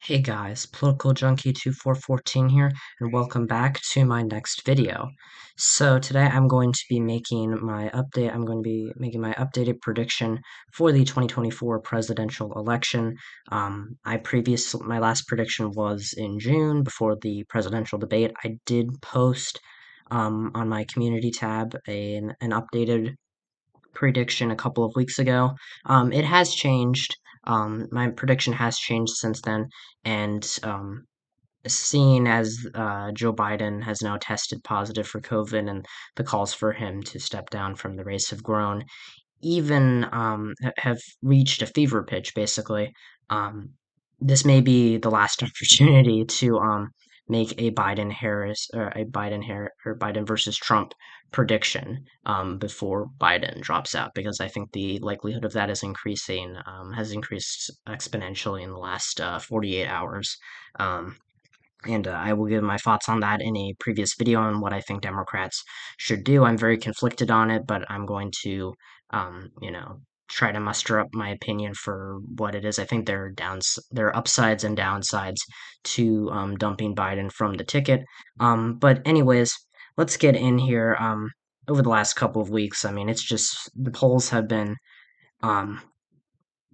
Hey guys, Political Junkie 2414 here, and welcome back to my next video. So today I'm going to be making my updated prediction for the 2024 presidential election. My last prediction was in June before the presidential debate. I did post on my community tab an updated prediction a couple of weeks ago. It has changed. My prediction has changed since then, and seeing as Joe Biden has now tested positive for COVID and the calls for him to step down from the race have grown, even have reached a fever pitch, basically. Um, this may be the last opportunity to make a Biden versus Trump prediction before Biden drops out, because I think the likelihood of that is has increased exponentially in the last 48 hours. Um, and I will give my thoughts on that in a previous video on what I think Democrats should do. I'm very conflicted on it, but I'm going to, try to muster up my opinion for what it is. I think there are upsides and downsides to dumping Biden from the ticket. But anyways, let's get in here. Over the last couple of weeks, I mean, it's just the polls have been um,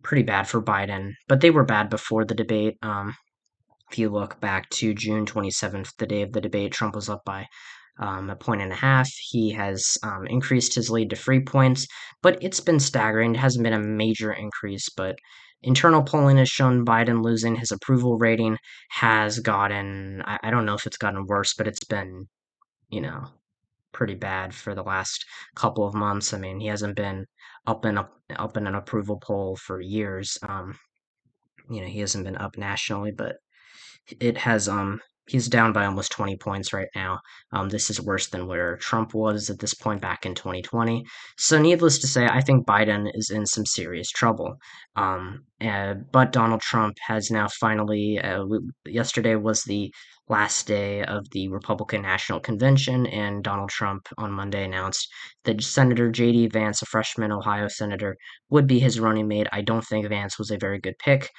pretty bad for Biden, but they were bad before the debate. If you look back to June 27th, the day of the debate, Trump was up by a point and a half. He has increased his lead to 3 points, but it's been staggering. It hasn't been a major increase, but internal polling has shown Biden losing. His approval rating has gotten, I don't know if it's gotten worse, but it's been, you know, pretty bad for the last couple of months. I mean, he hasn't been up in an approval poll for years. He hasn't been up nationally, but it has he's down by almost 20 points right now. This is worse than where Trump was at this point back in 2020. So needless to say, I think Biden is in some serious trouble. But Donald Trump has now finally yesterday was the last day of the Republican National Convention, and Donald Trump on Monday announced that Senator J.D. Vance, a freshman Ohio senator, would be his running mate. I don't think Vance was a very good pick.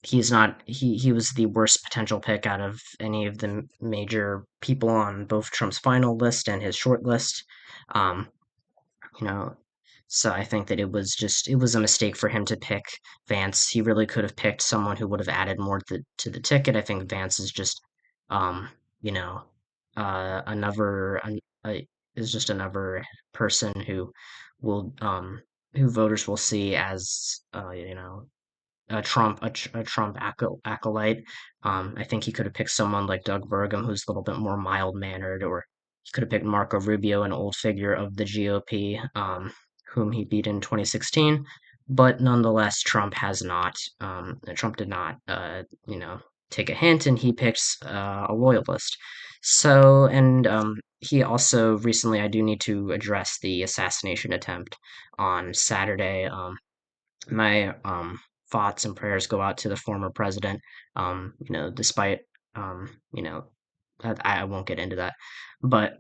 He's not he was the worst potential pick out of any of the major people on both Trump's final list and his short list. Um, you know, so I think that it was a mistake for him to pick Vance. He really could have picked someone who would have added more to the ticket. I think Vance is just um, you know, another is just another person will who voters will see as a Trump acolyte. I think he could have picked someone like Doug Burgum, who's a little bit more mild mannered, or he could have picked Marco Rubio, an old figure of the GOP, whom he beat in 2016. But nonetheless, Trump has not. Trump did not, take a hint, and he picks a loyalist. So, and he also recently, I do need to address the assassination attempt on Saturday. My thoughts and prayers go out to the former president. Despite I won't get into that, but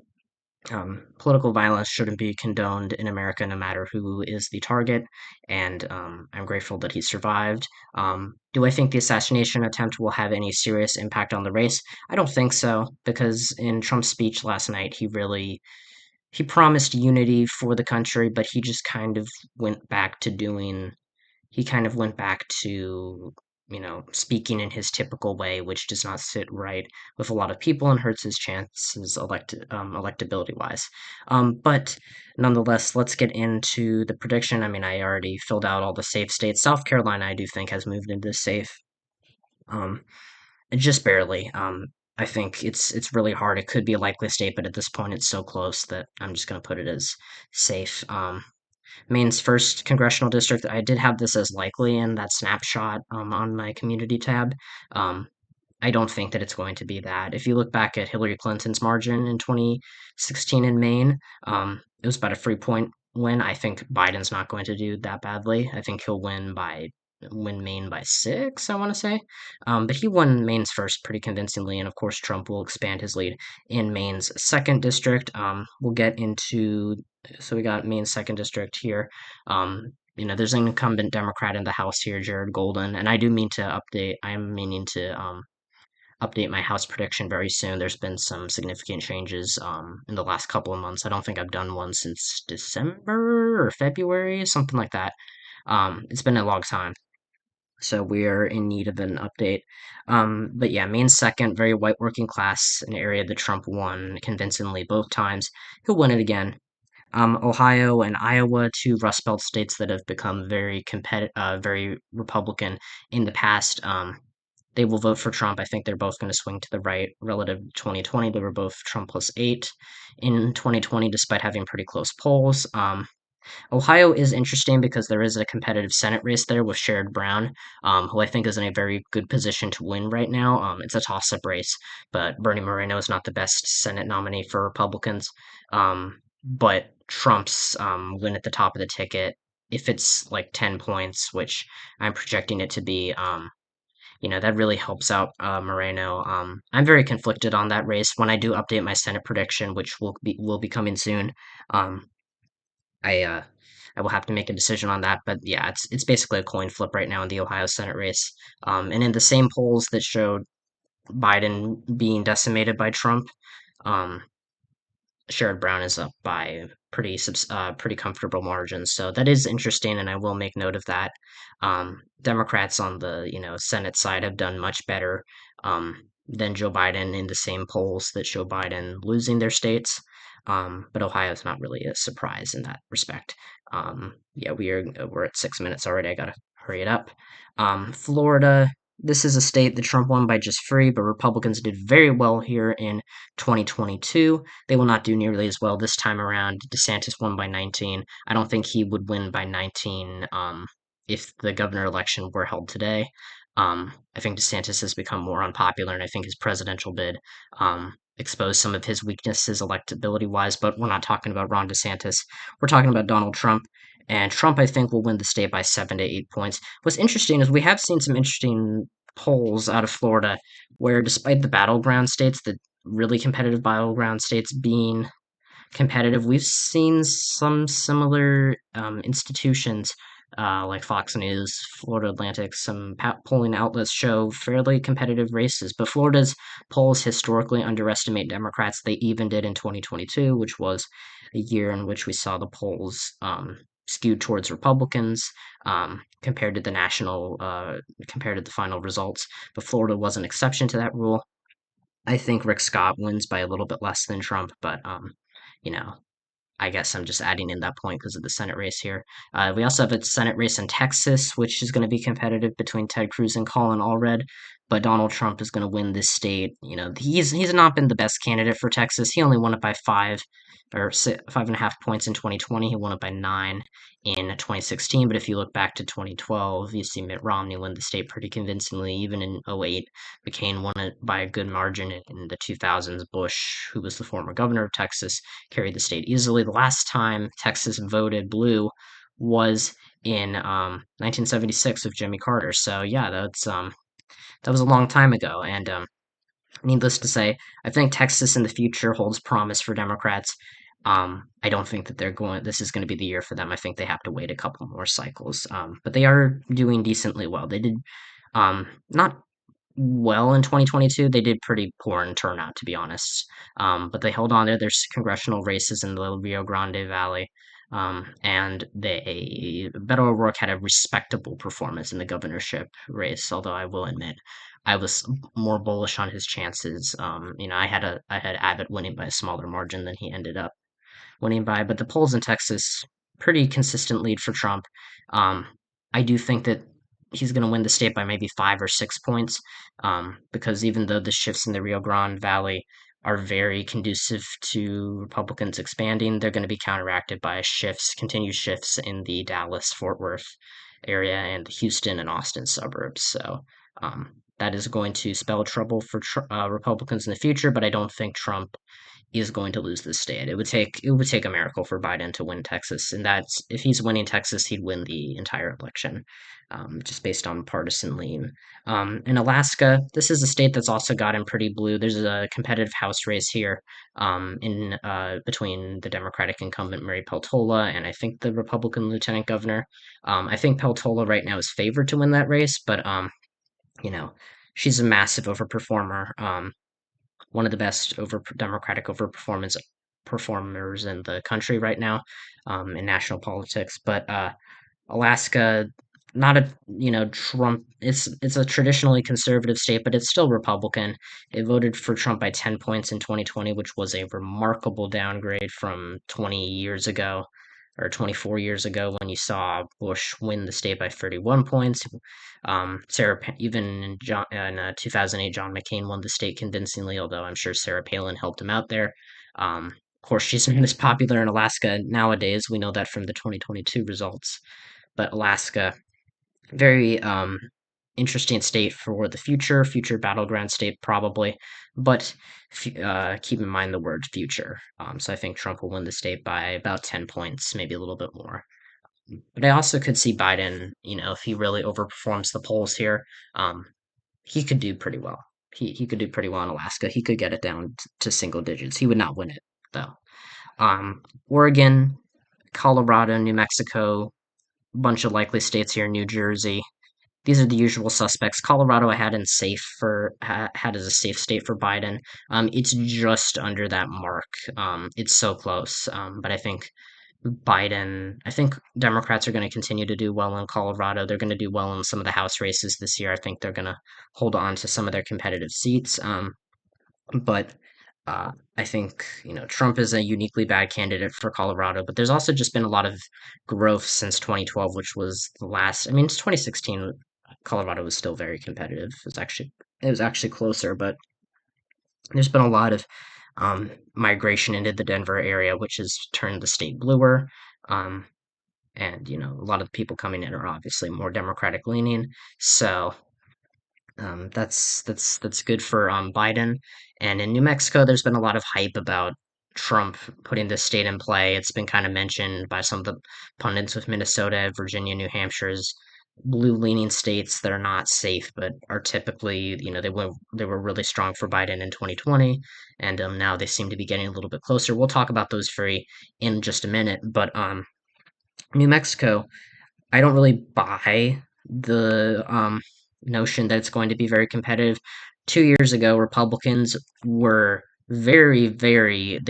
political violence shouldn't be condoned in America, no matter who is the target. And I'm grateful that he survived. Do I think the assassination attempt will have any serious impact on the race? I don't think so, because in Trump's speech last night, he promised unity for the country, but he just kind of went back to doing he kind of went back to, speaking in his typical way, which does not sit right with a lot of people and hurts his chances electability wise. But nonetheless, let's get into the prediction. I mean, I already filled out all the safe states. South Carolina, I do think, has moved into safe, um, just barely. I think it's really hard. It could be a likely state, but at this point, it's so close that I'm just going to put it as safe. Maine's first congressional district, I did have this as likely in that snapshot on my community tab. Um, I don't think that it's going to be that. If you look back at Hillary Clinton's margin in 2016 in Maine, it was about a 3 point win. I think Biden's not going to do that badly. I think he'll win Maine by 6, I want to say. But he won Maine's first pretty convincingly, and of course Trump will expand his lead in Maine's second district. We'll get into so we got Maine's second district here. Um, there's an incumbent Democrat in the House here, Jared Golden, and I do mean to update. I'm meaning to update my House prediction very soon. There's been some significant changes in the last couple of months. I don't think I've done one since December or February, something like that. It's been a long time, so we're in need of an update. But yeah, Maine second, very white working class, an area that Trump won convincingly both times. He'll win it again. Ohio and Iowa, two Rust Belt states that have become very Republican in the past. They will vote for Trump. I think they're both going to swing to the right relative to 2020. They were both Trump plus 8 in 2020, despite having pretty close polls. Ohio is interesting because there is a competitive Senate race there with Sherrod Brown, who I think is in a very good position to win right now. It's a toss-up race, but Bernie Moreno is not the best Senate nominee for Republicans. But Trump's win at the top of the ticket, if it's like 10 points, which I'm projecting it to be, that really helps out Moreno. I'm very conflicted on that race. When I do update my Senate prediction, which will be coming soon, um, I uh, I will have to make a decision on that. But yeah, it's basically a coin flip right now in the Ohio Senate race. And in the same polls that showed Biden being decimated by Trump, um, Sherrod Brown is up by pretty comfortable margins. So that is interesting, and I will make note of that. Democrats on the Senate side have done much better than Joe Biden in the same polls that show Biden losing their states. But Ohio is not really a surprise in that respect. Yeah, we're at 6 minutes already. I gotta hurry it up. Florida. This is a state that Trump won by just three, but Republicans did very well here in 2022. They will not do nearly as well this time around. DeSantis won by 19. I don't think he would win by 19 if the governor election were held today. I think DeSantis has become more unpopular, and I think his presidential bid exposed some of his weaknesses electability wise. But we're not talking about Ron DeSantis. We're talking about Donald Trump. And Trump, I think, will win the state by 7 to 8 points. What's interesting is we have seen some interesting polls out of Florida where, despite the battleground states, the really competitive battleground states being competitive. We've seen some similar institutions like Fox News, Florida Atlantic, some polling outlets show fairly competitive races. But Florida's polls historically underestimate Democrats. They even did in 2022, which was a year in which we saw the polls skewed towards Republicans compared to the final results. But Florida was an exception to that rule. I think Rick Scott wins by a little bit less than Trump, but you know, I guess I'm just adding in that point because of the Senate race here. We also have a Senate race in Texas, which is going to be competitive between Ted Cruz and Colin Allred. But Donald Trump is going to win this state. He's not been the best candidate for Texas. He only won it by 5.5 points in 2020. He won it by 9 in 2016. But if you look back to 2012, you see Mitt Romney win the state pretty convincingly. Even in 2008, McCain won it by a good margin. In the 2000s, Bush, who was the former governor of Texas, carried the state easily. The last time Texas voted blue was in 1976 with Jimmy Carter. So yeah, that was a long time ago. And needless to say, I think Texas in the future holds promise for Democrats. I don't think that this is going to be the year for them. I think they have to wait a couple more cycles. But they are doing decently well. They did not well in 2022. They did pretty poor in turnout, to be honest. But they held on to their congressional races in the Rio Grande Valley. And Beto O'Rourke had a respectable performance in the governorship race, although I will admit I was more bullish on his chances. I had Abbott winning by a smaller margin than he ended up winning by, but the polls in Texas, pretty consistent lead for Trump. Um, I do think that he's going to win the state by maybe 5 or 6 points, because even though the shifts in the Rio Grande Valley are very conducive to Republicans expanding, they're going to be counteracted by continued shifts in the Dallas, Fort Worth area and Houston and Austin suburbs. So that is going to spell trouble for Republicans in the future, but I don't think Trump is going to lose this state. It would take a miracle for Biden to win Texas, and that's if he's winning Texas, he'd win the entire election, just based on partisan lean. In Alaska, this is a state that's also gotten pretty blue. There's a competitive House race here, in between the Democratic incumbent Mary Peltola and I think the Republican Lieutenant Governor. I think Peltola right now is favored to win that race, but you know, she's a massive overperformer. One of the best over Democratic overperformance performers in the country right now, in national politics. But Alaska, not a Trump. It's a traditionally conservative state, but it's still Republican. It voted for Trump by 10 points in 2020, which was a remarkable downgrade from 20 years ago. Or 24 years ago, when you saw Bush win the state by 31 points. Even in 2008, John McCain won the state convincingly, although I'm sure Sarah Palin helped him out there. Of course, she's not as popular in Alaska nowadays. We know that from the 2022 results. But Alaska, very interesting state for the future battleground state probably. But keep in mind the word future. So I think Trump will win the state by about 10 points, maybe a little bit more. But I also could see Biden, if he really overperforms the polls here, he could do pretty well. He could do pretty well in Alaska. He could get it down to single digits. He would not win it though. Oregon, Colorado, New Mexico, bunch of likely states here, New Jersey. These are the usual suspects. Colorado I had in safe for had as a safe state for Biden. It's just under that mark. It's so close. But I think Democrats are going to continue to do well in Colorado. They're going to do well in some of the House races this year. I think they're going to hold on to some of their competitive seats. But I think Trump is a uniquely bad candidate for Colorado. But there's also just been a lot of growth since 2012, which was the last. I mean, it's 2016. Colorado was still very competitive. It was actually closer, but there's been a lot of migration into the Denver area, which has turned the state bluer. Um, and a lot of the people coming in are obviously more Democratic leaning. So that's good for Biden. And in New Mexico, there's been a lot of hype about Trump putting this state in play. It's been kind of mentioned by some of the pundits with Minnesota, Virginia, New Hampshire as blue-leaning states that are not safe, but are typically, they were really strong for Biden in 2020, and now they seem to be getting a little bit closer. We'll talk about those three in just a minute, but New Mexico, I don't really buy the notion that it's going to be very competitive. 2 years ago, Republicans were they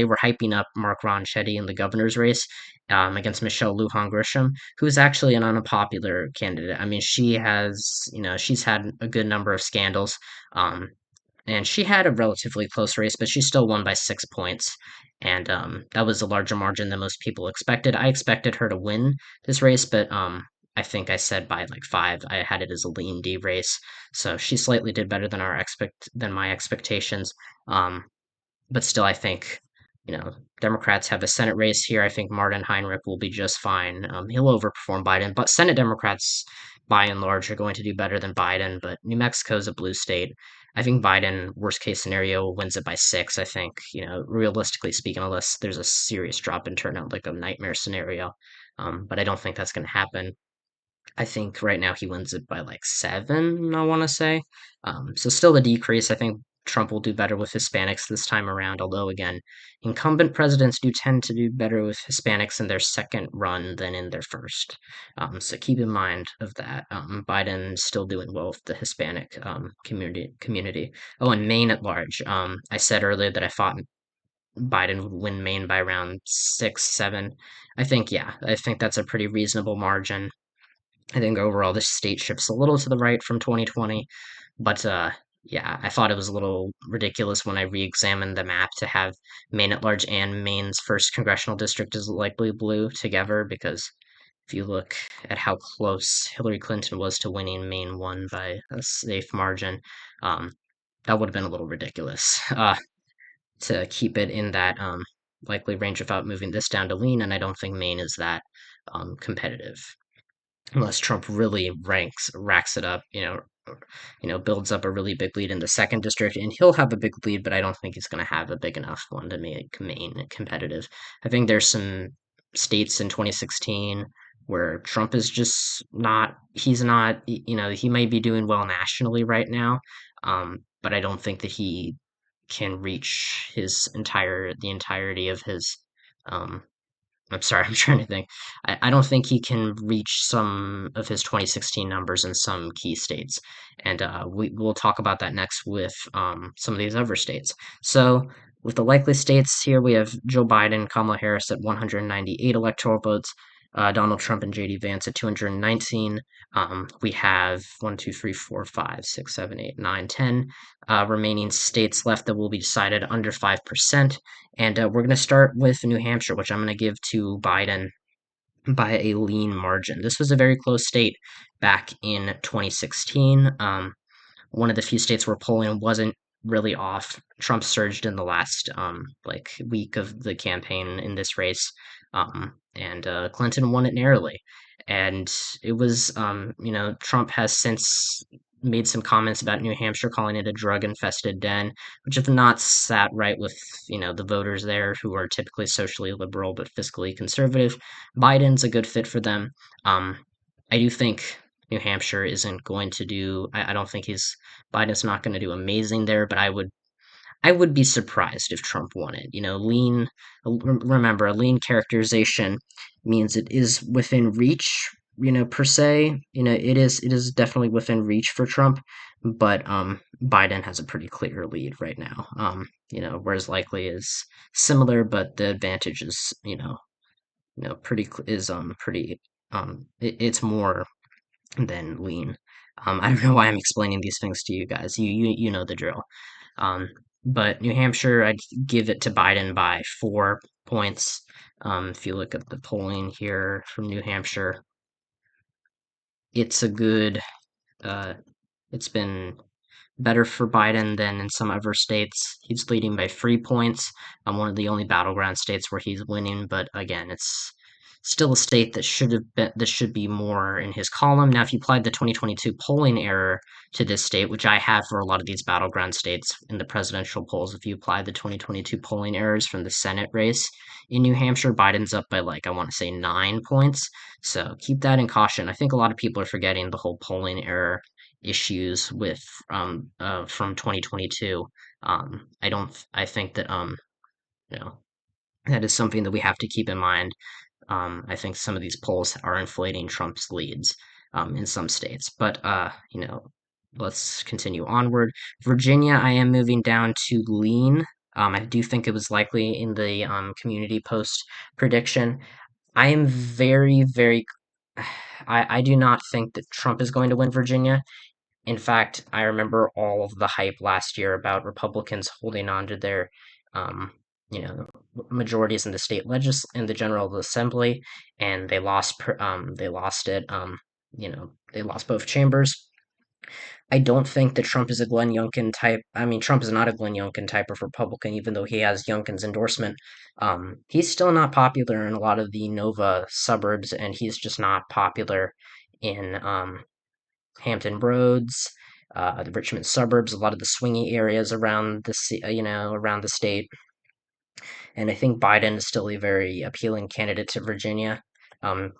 were hyping up Mark Ronchetti in the governor's race against Michelle Lujan Grisham, who's actually an unpopular candidate. I mean, she's had a good number of scandals. Um, and she had a relatively close race, but she still won by 6 points, and that was a larger margin than most people expected. I expected her to win this race, but I think I said by like 5. I had it as a lean D race, so she slightly did better than my expectations. Um, but still, I think Democrats have a Senate race here. I think Martin Heinrich will be just fine. He'll overperform Biden, but Senate Democrats, by and large, are going to do better than Biden. But New Mexico is a blue state. I think Biden, worst case scenario, wins it by 6. I think, realistically speaking, unless there's a serious drop in turnout, like a nightmare scenario. But I don't think that's going to happen. I think right now he wins it by like 7, I want to say. So still a decrease. I think Trump will do better with Hispanics this time around, although, again, incumbent presidents do tend to do better with Hispanics in their second run than in their first. So keep in mind of that. Biden's still doing well with the Hispanic community. Oh, and Maine at large. I said earlier that I thought Biden would win Maine by around 6, 7. I think that's a pretty reasonable margin. I think overall this state shifts a little to the right from 2020, but yeah, I thought it was a little ridiculous when I re-examined the map to have Maine at large and Maine's first congressional district is likely blue together, because if you look at how close Hillary Clinton was to winning, Maine won by a safe margin. Um, that would have been a little ridiculous to keep it in that likely range without moving this down to lean, and I don't think Maine is that competitive unless Trump really racks it up, builds up a really big lead in the second district, and he'll have a big lead, but I don't think he's going to have a big enough one to make Maine competitive. I think there's some states in 2016 where Trump is just not, he's not, he might be doing well nationally right now, but I don't think that he can reach the entirety of his, um, I'm sorry, I'm trying to think. I don't think he can reach some of his 2016 numbers in some key states. And we'll talk about that next with some of these other states. So, with the likely states here, we have Joe Biden, Kamala Harris at 198 electoral votes, Donald Trump and JD Vance at 219. We have 1, 2, 3, 4, 5, 6, 7, 8, 9, 10 remaining states left that will be decided under 5%. And we're going to start with New Hampshire, which I'm going to give to Biden by a lean margin. This was a very close state back in 2016. One of the few states where polling wasn't really off. Trump surged in the last week of the campaign in this race, and Clinton won it narrowly. And it was, Trump has since made some comments about New Hampshire, calling it a drug-infested den, which have not sat right with the voters there who are typically socially liberal but fiscally conservative. Biden's a good fit for them. I do think New Hampshire isn't going to do. I don't think Biden's not going to do amazing there, but I would be surprised if Trump won it. Remember, a lean characterization means it is within reach. Per se, it is definitely within reach for Trump, but Biden has a pretty clear lead right now. Whereas likely is similar, but the advantage is pretty is pretty it's more than lean. I don't know why I'm explaining these things to you guys. You know the drill. Um, but New Hampshire, I'd give it to Biden by 4 points. If you look at the polling here from New Hampshire, it's a good. Uh, it's been better for Biden than in some other states. He's leading by 3 points. One of the only battleground states where he's winning, but again, it's still a state that should be more in his column. Now, if you applied the 2022 polling error to this state, which I have for a lot of these battleground states in the presidential polls, if you apply the 2022 polling errors from the Senate race in New Hampshire, Biden's up by I want to say 9 points. So keep that in caution. I think a lot of people are forgetting the whole polling error issues with from 2022. I think that you know that is something that we have to keep in mind. I think some of these polls are inflating Trump's leads in some states, but let's continue onward. Virginia, I am moving down to lean. I do think it was likely in the community post prediction. I am very, very. I do not think that Trump is going to win Virginia. In fact, I remember all of the hype last year about Republicans holding on to their, um, you know, majorities in the in the General Assembly, and they lost it. They lost both chambers. I don't think that Trump is a Glenn Youngkin type. I mean, Trump is not a Glenn Youngkin type of Republican, even though he has Youngkin's endorsement. He's still not popular in a lot of the Nova suburbs, and he's just not popular in Hampton Roads, the Richmond suburbs, a lot of the swingy areas around around the state. And I think Biden is still a very appealing candidate to Virginia.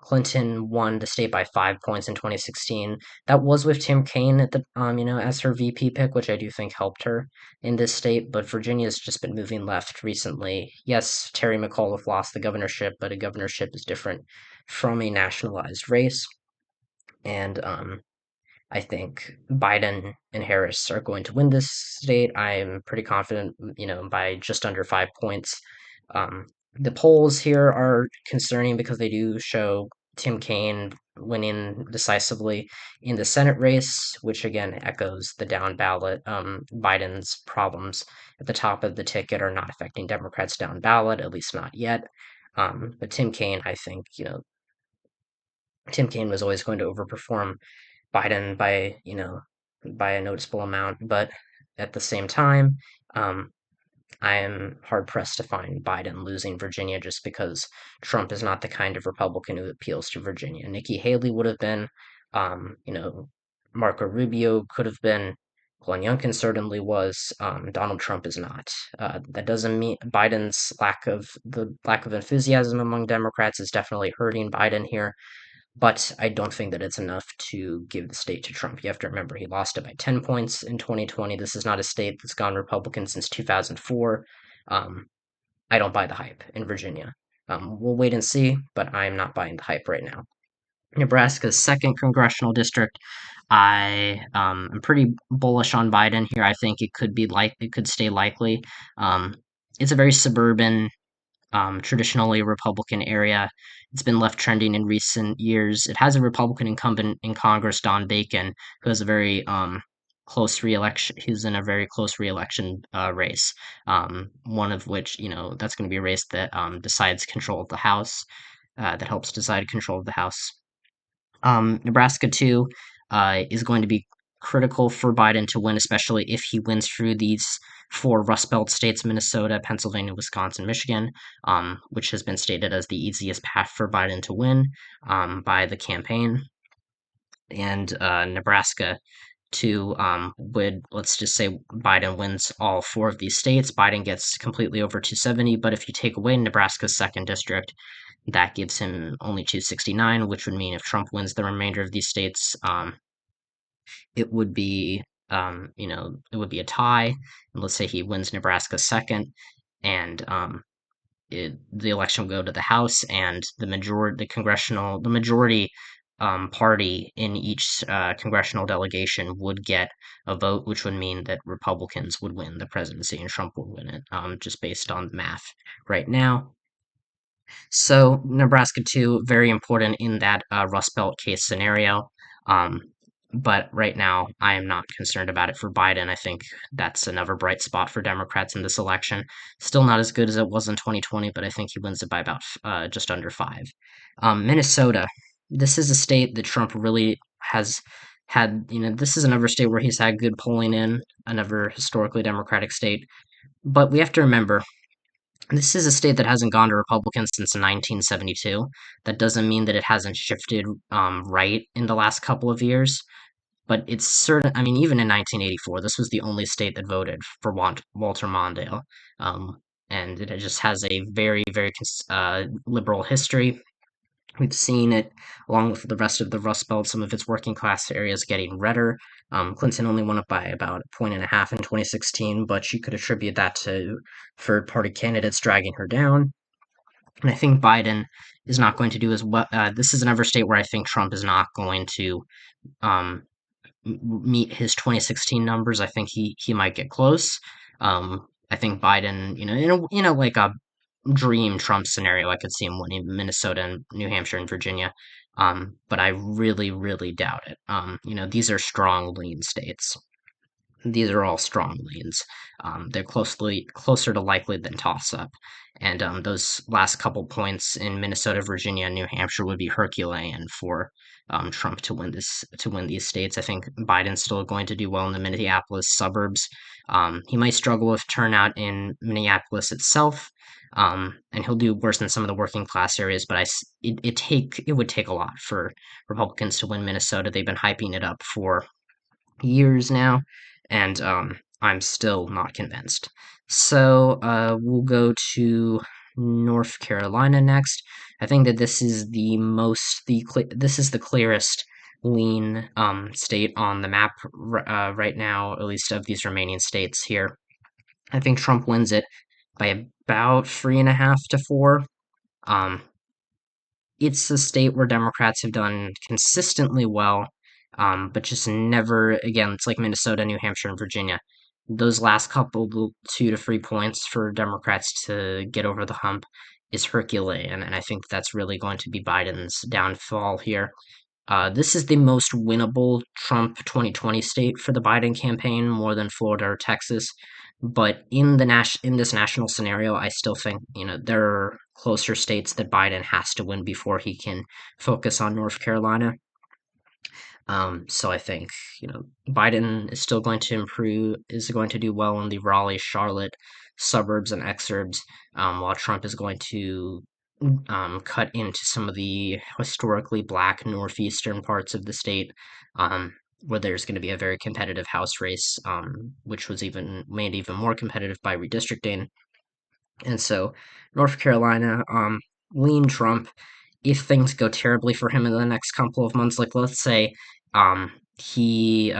Clinton won the state by 5 points in 2016. That was with Tim Kaine at the as her VP pick, which I do think helped her in this state. But Virginia's just been moving left recently. Yes, Terry McAuliffe lost the governorship, but a governorship is different from a nationalized race. And I think Biden and Harris are going to win this state. I'm pretty confident, by just under 5 points. The polls here are concerning because they do show Tim Kaine winning decisively in the Senate race, which again echoes the down ballot. Biden's problems at the top of the ticket are not affecting Democrats down ballot, at least not yet. But Tim Kaine, I think, Tim Kaine was always going to overperform Biden by a noticeable amount, but at the same time, I am hard pressed to find Biden losing Virginia just because Trump is not the kind of Republican who appeals to Virginia. Nikki Haley would have been, um, you know, Marco Rubio could have been. Glenn Youngkin certainly was. Donald Trump is not. That doesn't mean Biden's lack of enthusiasm among Democrats is definitely hurting Biden here, but I don't think that it's enough to give the state to Trump. You have to remember he lost it by 10 points in 2020. This is not a state that's gone Republican since 2004. Um, I don't buy the hype in Virginia. We'll wait and see, but I'm not buying the hype right now. Nebraska's second congressional district. I am pretty bullish on Biden here. I think it could stay likely. Um, it's a very suburban, traditionally Republican area. It's been left trending in recent years. It has a Republican incumbent in Congress, Don Bacon, who has a very close reelection. He's in a very close reelection race. One of which, that's going to be a race that decides control of the House. That helps decide control of the House. Nebraska too is going to be critical for Biden to win, especially if he wins through these four Rust Belt states: Minnesota, Pennsylvania, Wisconsin, Michigan, which has been stated as the easiest path for Biden to win by the campaign. And Nebraska too would, let's just say Biden wins all four of these states. Biden gets completely over 270, but if you take away Nebraska's second district, that gives him only 269, which would mean if Trump wins the remainder of these states, it would be, it would be a tie. And let's say he wins Nebraska second, and the election will go to the House, and the majority party in each congressional delegation would get a vote, which would mean that Republicans would win the presidency and Trump would win it, just based on the math right now. So Nebraska too, very important in that Rust Belt case scenario. Um, but right now, I am not concerned about it for Biden. I think that's another bright spot for Democrats in this election. Still not as good as it was in 2020, but I think he wins it by about just under 5. Minnesota. This is a state that Trump really has had. This is another state where he's had good polling in, another historically Democratic state. But we have to remember this is a state that hasn't gone to Republican since 1972. That doesn't mean that it hasn't shifted right in the last couple of years, but it's certain. I mean, even in 1984, this was the only state that voted for Walter Mondale, um, and it just has a very, very liberal history. We've seen it, along with the rest of the Rust Belt, some of its working class areas getting redder. Clinton only went up by about a point and a half in 2016, but she could attribute that to third party candidates dragging her down. And I think Biden is not going to do as well. This is another state where I think Trump is not going to um, meet his 2016 numbers. I think he might get close. I think Biden, like a dream Trump scenario, I could see him winning Minnesota and New Hampshire and Virginia. But I really, really doubt it. These are strong lean states. These are all strong leans. They're closer to likely than toss-up. And those last couple points in Minnesota, Virginia, and New Hampshire would be Herculean for Trump to win these states. I think Biden's still going to do well in the Minneapolis suburbs. He might struggle with turnout in Minneapolis itself, and he'll do worse in some of the working class areas. But it would take a lot for Republicans to win Minnesota. They've been hyping it up for years now, and I'm still not convinced. So we'll go to North Carolina next. I think that this is this is the clearest lean state on the map right now, at least of these remaining states here. I think Trump wins it by about 3.5 to 4. Um, it's a state where Democrats have done consistently well, but just never, again, it's like Minnesota, New Hampshire, and Virginia. Those last couple 2 to 3 points for Democrats to get over the hump is Herculean, and I think that's really going to be Biden's downfall here. This is the most winnable Trump 2020 state for the Biden campaign, more than Florida or Texas. But in this national scenario, I still think there are closer states that Biden has to win before he can focus on North Carolina. So I think Biden is still going to is going to do well in the Raleigh, Charlotte suburbs and exurbs, while Trump is going to cut into some of the historically black northeastern parts of the state. where there's going to be a very competitive House race, which was even made even more competitive by redistricting. And so North Carolina, lean Trump. If things go terribly for him in the next couple of months, like let's say he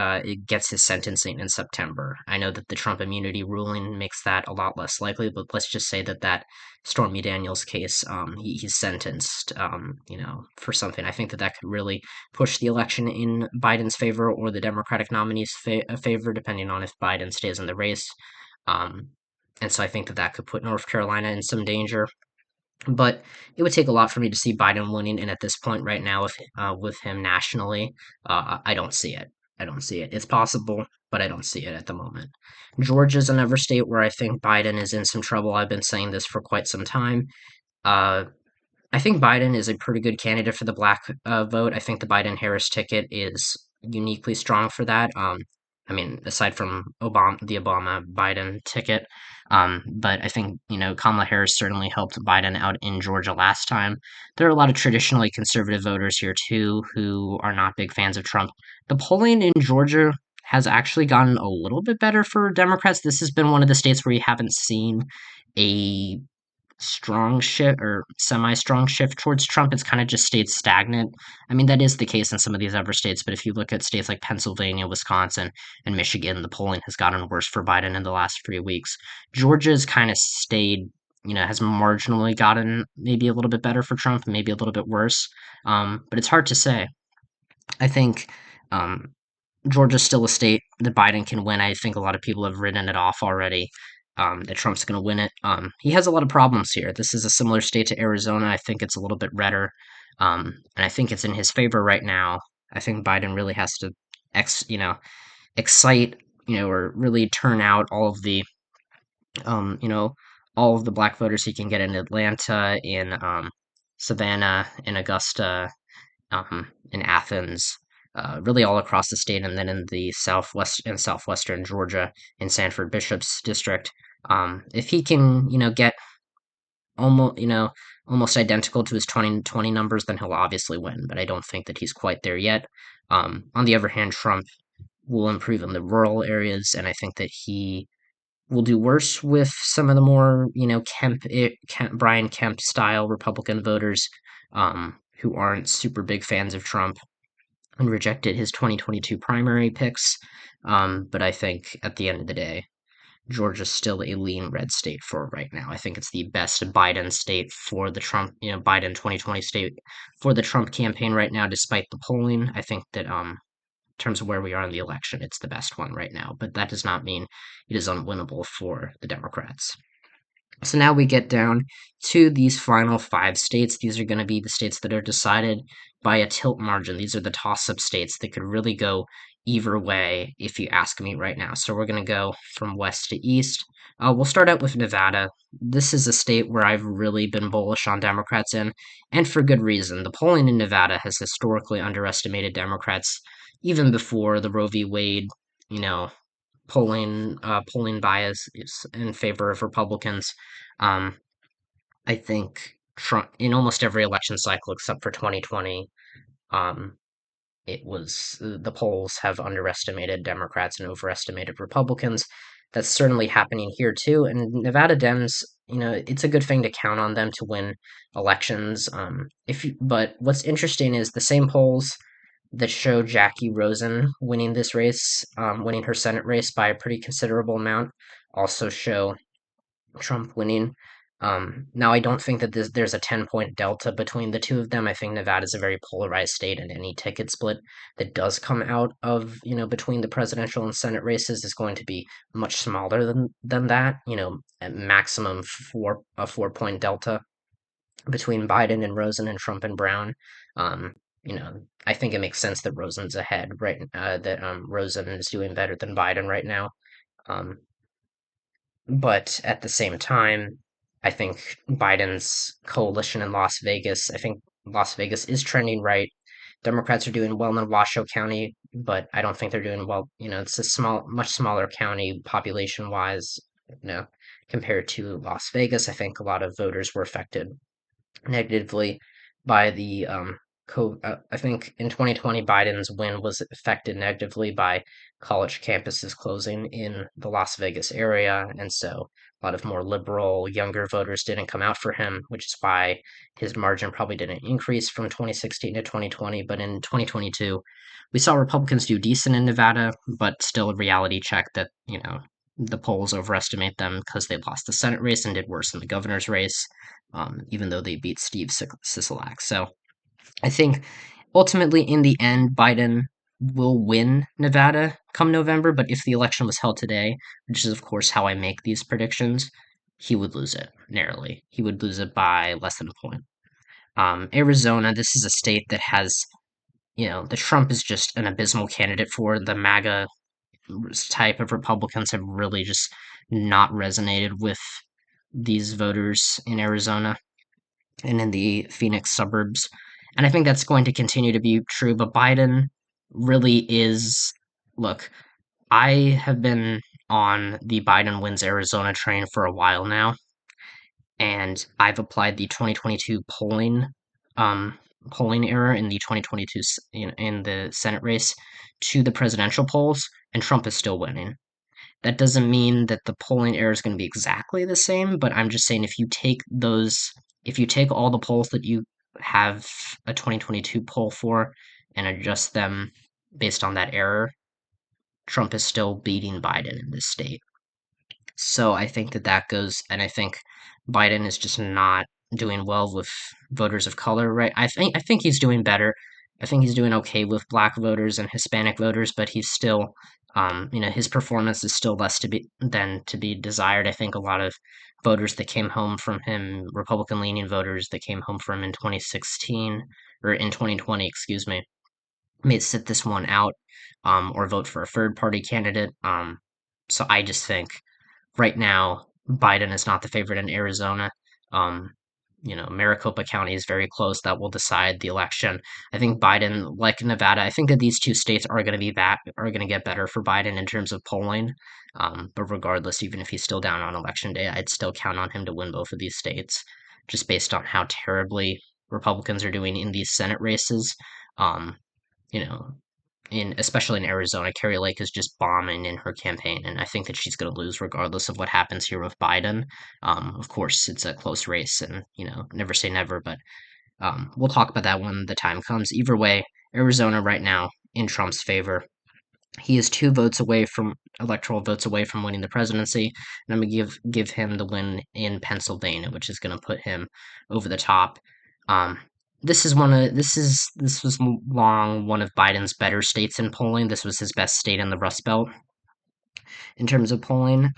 gets his sentencing in September. I know that the Trump immunity ruling makes that a lot less likely, but let's just say that Stormy Daniels case, he's sentenced, for something. I think that could really push the election in Biden's favor or the Democratic nominee's favor, depending on if Biden stays in the race. Um, and so I think that could put North Carolina in some danger. But it would take a lot for me to see Biden winning, and at this point right now, with him nationally, I don't see it. I don't see it. It's possible, but I don't see it at the moment. Georgia's another state where I think Biden is in some trouble. I've been saying this for quite some time. Uh, I think Biden is a pretty good candidate for the black vote. I think the Biden Harris ticket is uniquely strong for that. I mean, aside from the Obama Biden ticket, but I think Kamala Harris certainly helped Biden out in Georgia last time. There are a lot of traditionally conservative voters here too who are not big fans of Trump. The polling in Georgia has actually gotten a little bit better for Democrats. This has been one of the states where you haven't seen a strong shift or semi-strong shift towards Trump. It's kind of just stayed stagnant. I mean, that is the case in some of these other states, but if you look at states like Pennsylvania, Wisconsin, and Michigan, the polling has gotten worse for Biden in the last 3 weeks. Georgia's kind of stayed, has marginally gotten maybe a little bit better for Trump, maybe a little bit worse. But it's hard to say. I think um, Georgia's still a state that Biden can win. I think a lot of people have written it off already, that Trump's going to win it. He has a lot of problems here. This is a similar state to Arizona. I think it's a little bit redder, and I think it's in his favor right now. I think Biden really has to, excite, or really turn out um, you know, all of the black voters he can get in Atlanta, in Savannah, in Augusta, in Athens, really all across the state, and then in the southwestern Georgia, in Sanford Bishop's district. If he can, get almost, almost identical to his 2020 numbers, then he'll obviously win. But I don't think that he's quite there yet. On the other hand, Trump will improve in the rural areas, and I think that he will do worse with some of the more, Brian Kemp style Republican voters, who aren't super big fans of Trump and rejected his 2022 primary picks. But I think at the end of the day, Georgia's still a lean red state for right now. I think it's the best Biden state for the Trump, Biden 2020 state for the Trump campaign right now, despite the polling. I think that in terms of where we are in the election, it's the best one right now. But that does not mean it is unwinnable for the Democrats. So now we get down to these final 5 states. These are going to be the states that are decided by a tilt margin. These are the toss-up states that could really go either way if you ask me right now. So we're going to go from west to east. We'll start out with Nevada. This is a state where I've really been bullish on Democrats in, and for good reason. The polling in Nevada has historically underestimated Democrats even before the Roe v. Wade, you know, polling bias is in favor of Republicans. Um, I think Trump in almost every election cycle except for 2020, um, it was the polls have underestimated Democrats and overestimated Republicans. That's certainly happening here too. And Nevada Dems, it's a good thing to count on them to win elections. But what's interesting is the same polls that show Jackie Rosen winning this race, winning her Senate race by a pretty considerable amount, also show Trump winning. Now, I don't think that there's a 10-point delta between the two of them. I think Nevada is a very polarized state, and any ticket split that does come out of, between the presidential and Senate races is going to be much smaller than that, at maximum 4-point delta between Biden and Rosen and Trump and Brown. I think it makes sense that Rosen's ahead, right? That Rosen is doing better than Biden right now. Um, but at the same time, I think Biden's coalition in Las Vegas, I think Las Vegas is trending right. Democrats are doing well in Washoe County, but I don't think they're doing well. It's a much smaller county population wise, compared to Las Vegas. I think a lot of voters were affected negatively by the I think in 2020, Biden's win was affected negatively by college campuses closing in the Las Vegas area, and so a lot of more liberal, younger voters didn't come out for him, which is why his margin probably didn't increase from 2016 to 2020. But in 2022, we saw Republicans do decent in Nevada, but still a reality check that, the polls overestimate them because they lost the Senate race and did worse in the governor's race, even though they beat Steve Sisolak. So I think ultimately, in the end, Biden will win Nevada come November, but if the election was held today, which is, of course, how I make these predictions, he would lose it narrowly. He would lose it by less than a point. Arizona, this is a state that has, the Trump is just an abysmal candidate for. The MAGA type of Republicans have really just not resonated with these voters in Arizona and in the Phoenix suburbs. And I think that's going to continue to be true. But Biden really is. Look, I have been on the Biden wins Arizona train for a while now, and I've applied the 2022 polling error in the 2022 in the Senate race to the presidential polls, and Trump is still winning. That doesn't mean that the polling error is going to be exactly the same, but I'm just saying if you take all the polls that you have a 2022 poll for and adjust them based on that error, Trump is still beating Biden in this state. So I think that goes, and I think Biden is just not doing well with voters of color, right? I think he's doing better. I think he's doing okay with black voters and Hispanic voters, but he's still, his performance is still less to be desired. I think a lot of voters that came home from him, Republican leaning voters that came home from him in 2016 or in 2020, excuse me, may sit this one out, or vote for a third party candidate. So I just think right now, Biden is not the favorite in Arizona. Um, Maricopa County is very close. That will decide the election. I think Biden, like Nevada, I think that these two states are going to are going to get better for Biden in terms of polling. But regardless, even if he's still down on election day, I'd still count on him to win both of these states, just based on how terribly Republicans are doing in these Senate races. Um, you know, especially in Arizona, Carrie Lake is just bombing in her campaign, and I think that she's going to lose regardless of what happens here with Biden. Of course, it's a close race, and never say never, but we'll talk about that when the time comes. Either way, Arizona right now in Trump's favor. He is 2 votes away from electoral votes away from winning the presidency, and I'm gonna give him the win in Pennsylvania, which is gonna put him over the top. Um, this was long one of Biden's better states in polling. This was his best state in the Rust Belt in terms of polling.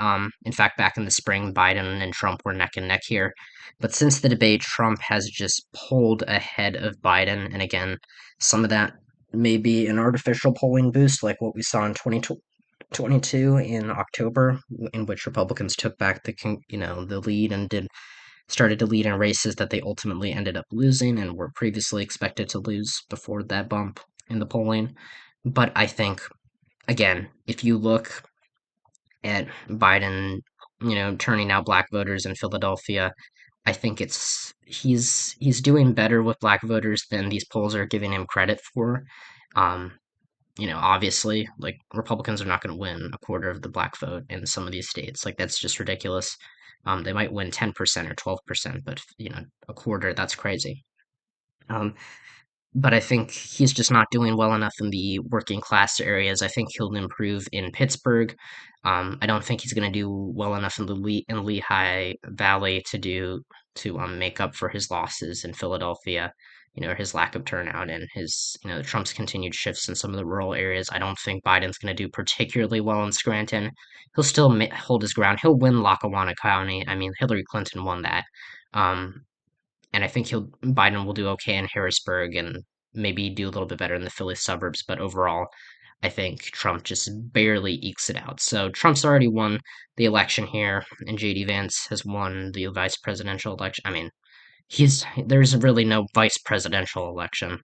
In fact, back in the spring, Biden and Trump were neck and neck here. But since the debate, Trump has just pulled ahead of Biden. And again, some of that may be an artificial polling boost, like what we saw in 2022 in October, in which Republicans took back the lead and started to lead in races that they ultimately ended up losing and were previously expected to lose before that bump in the polling. But I think, again, if you look at Biden, turning out black voters in Philadelphia, I think he's doing better with black voters than these polls are giving him credit for. Um, obviously, like Republicans are not going to win a quarter of the black vote in some of these states. Like that's just ridiculous. They might win 10% or 12%, but a quarter, that's crazy. Um, but I think he's just not doing well enough in the working class areas. I think he'll improve in Pittsburgh. I don't think he's going to do well enough in the Lehigh Valley to make up for his losses in Philadelphia. His lack of turnout and his Trump's continued shifts in some of the rural areas. I don't think Biden's going to do particularly well in Scranton. He'll still hold his ground. He'll win Lackawanna County. I mean, Hillary Clinton won that. Um, and I think Biden will do okay in Harrisburg and maybe do a little bit better in the Philly suburbs. But overall, I think Trump just barely ekes it out. So Trump's already won the election here, and JD Vance has won the vice presidential election. I mean, there's really no vice presidential election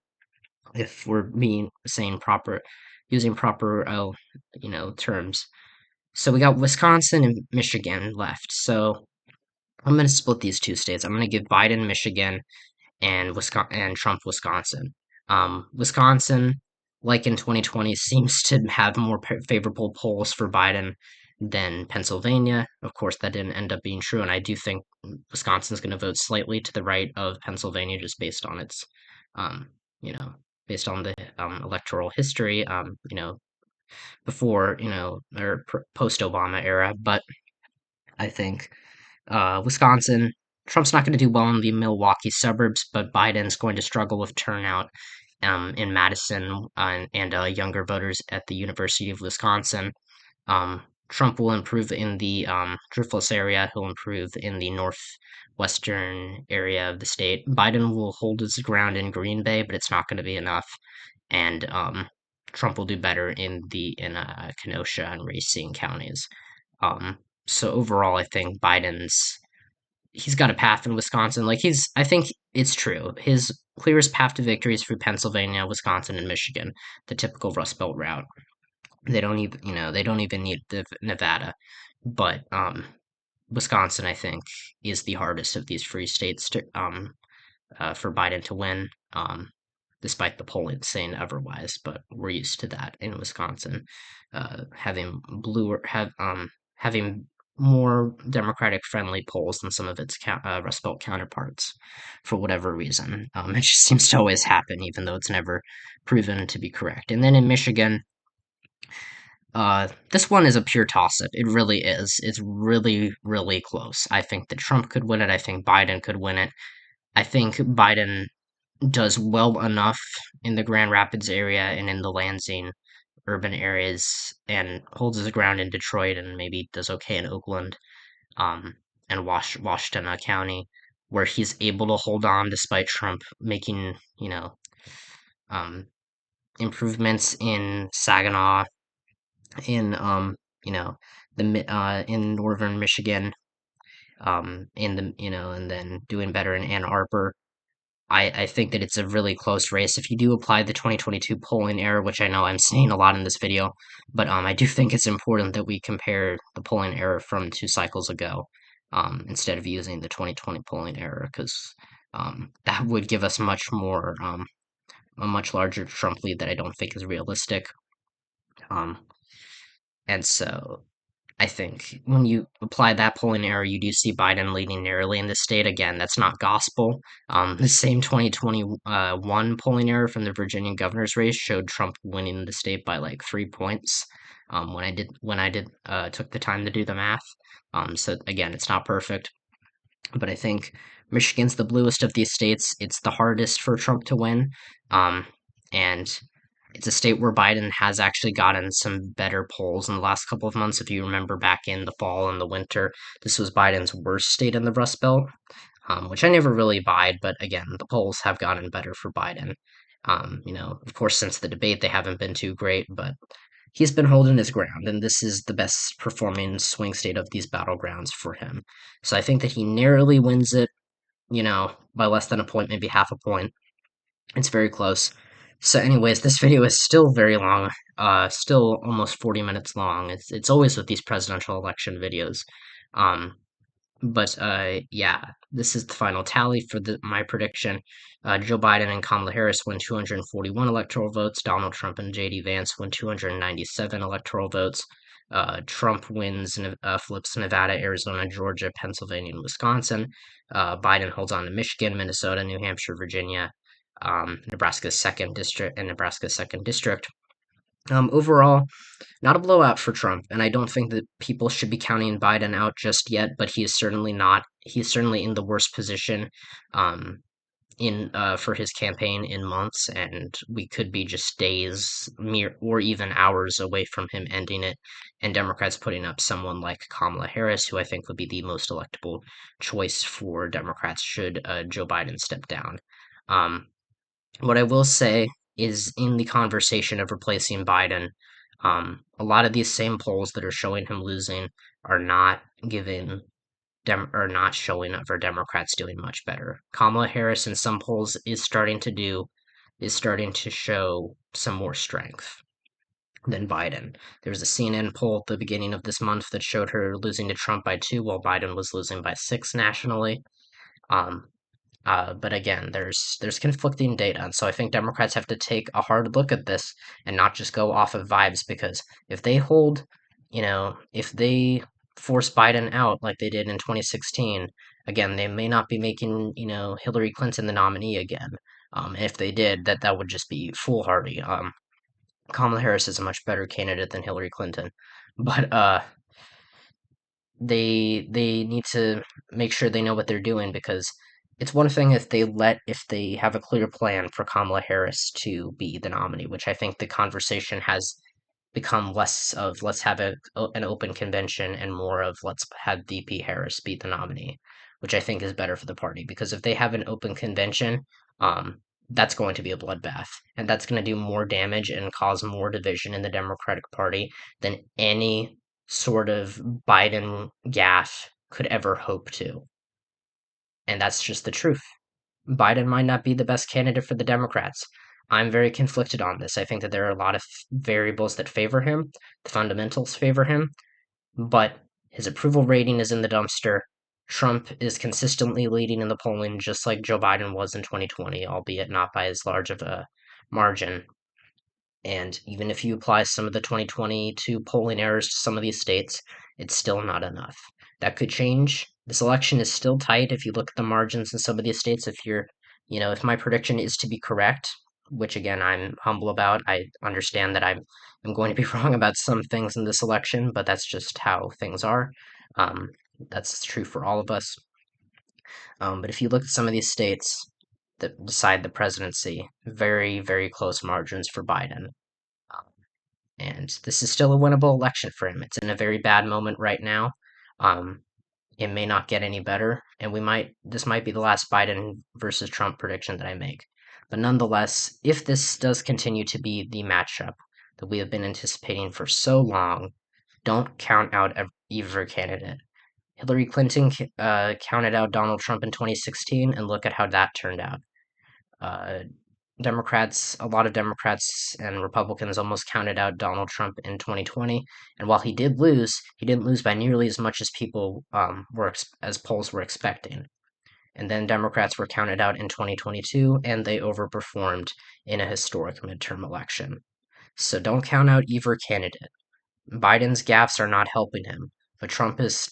if we're being saying proper using proper terms. So we got Wisconsin and Michigan left. So I'm going to split these two states. I'm going to give Biden Michigan and Wisconsin and Trump Wisconsin. Wisconsin, like in 2020, seems to have more favorable polls for Biden than Pennsylvania. Of course, that didn't end up being true, and I do think Wisconsin's going to vote slightly to the right of Pennsylvania just based on its, um, you know, based on the electoral history, before, or post Obama era. But I think Wisconsin, Trump's not going to do well in the Milwaukee suburbs, but Biden's going to struggle with turnout in Madison and younger voters at the University of Wisconsin. Trump will improve in the Driftless area. He'll improve in the northwestern area of the state. Biden will hold his ground in Green Bay, but it's not going to be enough. And Trump will do better in Kenosha and Racine counties. Um, so overall, I think he's got a path in Wisconsin. I think it's true. His clearest path to victory is through Pennsylvania, Wisconsin, and Michigan, the typical Rust Belt route. They don't even need the Nevada, but Wisconsin, I think, is the hardest of these free states for Biden to win. Despite the polling saying otherwise, but we're used to that in Wisconsin, having having more Democratic friendly polls than some of its Rust Belt counterparts, for whatever reason. It just seems to always happen, even though it's never proven to be correct. And then in Michigan, this one is a pure toss-up. It really is. It's really, really close. I think that Trump could win it. I think Biden could win it. I think Biden does well enough in the Grand Rapids area and in the Lansing urban areas and holds his ground in Detroit and maybe does okay in Oakland um, and Washtenaw County, where he's able to hold on despite Trump making, um, improvements in Saginaw, in, in northern Michigan, and then doing better in Ann Arbor. I think that it's a really close race. If you do apply the 2022 polling error, which I know I'm saying a lot in this video, but I do think it's important that we compare the polling error from 2 cycles ago instead of using the 2020 polling error, because that would give us a much larger Trump lead that I don't think is realistic. Um, and so I think when you apply that polling error, you do see Biden leading narrowly in the state. Again, that's not gospel. The same 2021 polling error from the Virginia governor's race showed Trump winning the state by like 3 points. When I took the time to do the math. So again, it's not perfect, but I think Michigan's the bluest of these states. It's the hardest for Trump to win. And it's a state where Biden has actually gotten some better polls in the last couple of months. If you remember back in the fall and the winter, this was Biden's worst state in the Rust Belt, which I never really buyed, but again, the polls have gotten better for Biden. Of course, since the debate, they haven't been too great, but he's been holding his ground, and this is the best performing swing state of these battlegrounds for him. So I think that he narrowly wins it, by less than a point, maybe half a point. It's very close. So anyways, this video is still very long, still almost 40 minutes long. It's always with these presidential election videos. Um, but yeah, this is the final tally for my prediction. Joe Biden and Kamala Harris win 241 electoral votes. Donald Trump and J.D. Vance win 297 electoral votes. Trump wins, flips Nevada, Arizona, Georgia, Pennsylvania, and Wisconsin. Biden holds on to Michigan, Minnesota, New Hampshire, Virginia, Nebraska's second district, and Nebraska's second district. Overall, not a blowout for Trump, and I don't think that people should be counting Biden out just yet, but he is certainly not. He's certainly in the worst position in for his campaign in months, and we could be just days, mere or even hours away from him ending it, and Democrats putting up someone like Kamala Harris, who I think would be the most electable choice for Democrats should Joe Biden step down. What I will say is in the conversation of replacing Biden, a lot of these same polls that are showing him losing are not giving are not showing up for Democrats doing much better. Kamala Harris in some polls is starting to show some more strength than Biden. There was a CNN poll at the beginning of this month that showed her losing to Trump by 2, while Biden was losing by 6 nationally. Um, But again, there's conflicting data, and so I think Democrats have to take a hard look at this and not just go off of vibes. Because if they force Biden out like they did in 2016, again, they may not be making Hillary Clinton the nominee again. If they did, that would just be foolhardy. Kamala Harris is a much better candidate than Hillary Clinton, but they need to make sure they know what they're doing, because it's one thing if they have a clear plan for Kamala Harris to be the nominee, which I think the conversation has become less of let's have an open convention and more of let's have VP Harris be the nominee, which I think is better for the party. Because if they have an open convention, that's going to be a bloodbath, and that's going to do more damage and cause more division in the Democratic Party than any sort of Biden gaffe could ever hope to. And that's just the truth. Biden might not be the best candidate for the Democrats. I'm very conflicted on this. I think that there are a lot of variables that favor him, the fundamentals favor him, but his approval rating is in the dumpster. Trump is consistently leading in the polling, just like Joe Biden was in 2020, albeit not by as large of a margin. And even if you apply some of the 2022 polling errors to some of these states, it's still not enough. That could change. This election is still tight if you look at the margins in some of these states. If my prediction is to be correct, which again I'm humble about, I understand that I'm going to be wrong about some things in this election, but that's just how things are. Um, that's true for all of us. But if you look at some of these states that decide the presidency, very, very close margins for Biden. And this is still a winnable election for him. It's in a very bad moment right now. Um, it may not get any better, and this might be the last Biden versus Trump prediction that I make. But nonetheless, if this does continue to be the matchup that we have been anticipating for so long, don't count out either candidate. Hillary Clinton counted out Donald Trump in 2016, and look at how that turned out. Uh, a lot of Democrats and Republicans almost counted out Donald Trump in 2020, and while he didn't lose by nearly as much as people as polls were expecting. And then Democrats were counted out in 2022, and they overperformed in a historic midterm election. So don't count out either candidate. Biden's gaffes are not helping him, but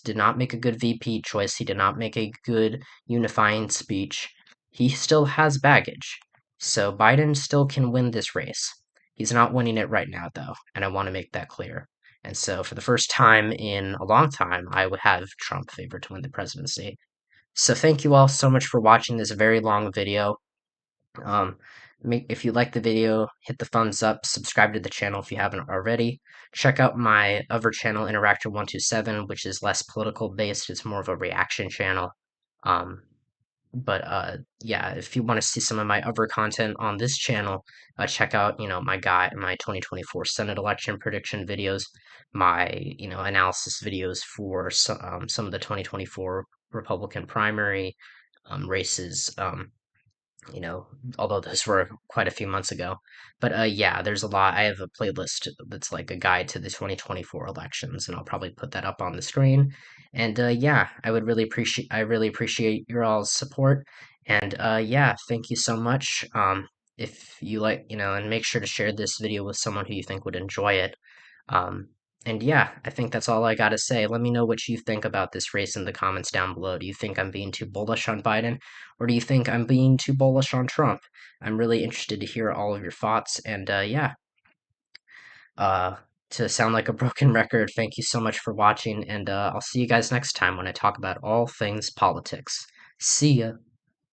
did not make a good VP choice. He did not make a good unifying speech. He still has baggage. So Biden still can win this race. He's not winning it right now, though, and I want to make that clear. And so, for the first time in a long time, I would have Trump favored to win the presidency. So, thank you all so much for watching this very long video. Um, if you like the video, hit the thumbs up, subscribe to the channel if you haven't already. Check out my other channel, Interactor127, which is less political based. It's more of a reaction channel. Um, but yeah, if you want to see some of my other content on this channel, check out my 2024 Senate election prediction videos, my analysis videos for some of the 2024 Republican primary races. You know, although those were quite a few months ago. But yeah, there's a lot. I have a playlist that's like a guide to the 2024 elections, and I'll probably put that up on the screen. And yeah, I really appreciate your all's support. And yeah, thank you so much. If you like, and make sure to share this video with someone who you think would enjoy it. Um, and yeah, I think that's all I gotta say. Let me know what you think about this race in the comments down below. Do you think I'm being too bullish on Biden, or do you think I'm being too bullish on Trump? I'm really interested to hear all of your thoughts. And yeah, uh, to sound like a broken record, thank you so much for watching, and I'll see you guys next time when I talk about all things politics. See ya.